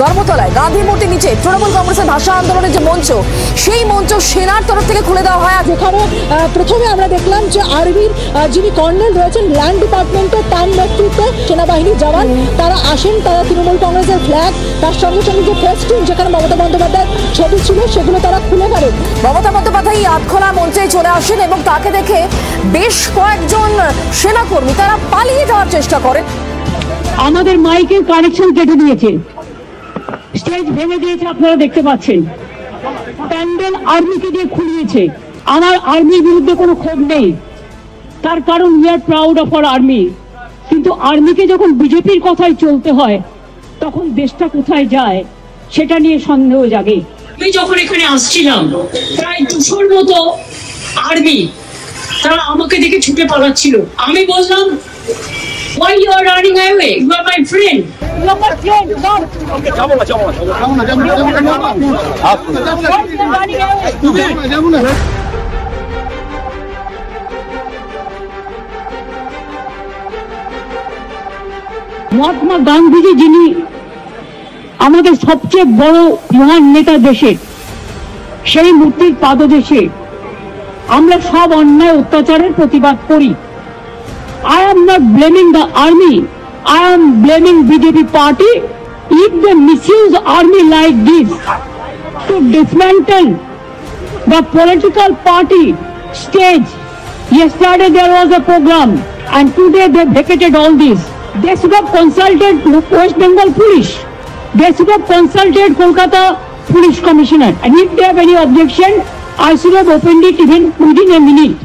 ধর্মতলায় গান্ধী মূর্তির নিচে তৃণমূল কংগ্রেসের ভাষা আন্দোলনের যে মঞ্চ, সেই মঞ্চ সেনার তরফ থেকে খুলে দেওয়া হয়। যেখানে প্রথমে আমরা দেখলাম যে আর্মির যিনি কর্নেল রয়েছেন ল্যান্ড ডিপার্টমেন্টের তার নেতৃত্বে সেনাবাহিনীর জওয়ান তারা আসেন, তারা তৃণমূল কংগ্রেসের ফ্ল্যাগ তার সঙ্গে সঙ্গে যে ফেস্টুন যেখানে মমতা বন্দ্যোপাধ্যায়ের ছবি ছিল সেগুলো তারা খুলে ফেলেন। মমতা বন্দ্যোপাধ্যায় আধখোলা মঞ্চে চলে আসেন এবং তাকে দেখে বেশ কয়েকজন সেনাকর্মী তারা পালিয়ে যাওয়ার চেষ্টা করেন। আমাদের মাইকের কানেকশন কেটে দিয়েছে, স্টেজ ভেঙে দিয়েছে, আপনারা দেখতে পাচ্ছেন। প্যান্ডেল আর্মিকে দিয়ে খুলিয়েছে। আমার আর্মির বিরুদ্ধে কোনো ক্ষোভ নেই, তার কারণ we are proud of our army. কিন্তু আর্মিকে যখন বিজেপির কথায় চলতে হয় তখন দেশটা কোথায় যায় সেটা নিয়ে সন্দেহ জাগে। আমি যখন এখানে আসছিলাম প্রায় 200-র মতো আর্মি তারা আমাকে দেখে ছুটে পালাচ্ছিল। আমি বললাম, why you are running away? You are my friend. You are my friend. Come. Okay, come on. Mahatma Gandhiji যিনি আমাদের সবচেয়ে বড় মহান নেতা দেশের, সেই মূর্তির পাদদেশে আমরা সব অন্যায় অত্যাচারের প্রতিবাদ করি। I am not blaming the army. I am blaming BJP party if they misuse army like this to dismantle the political party stage. Yesterday there was a program and today they vacated all this. They should have consulted West Bengal Police. They should have consulted Kolkata Police Commissioner. And if they have any objection, I should have opened it even within a minute.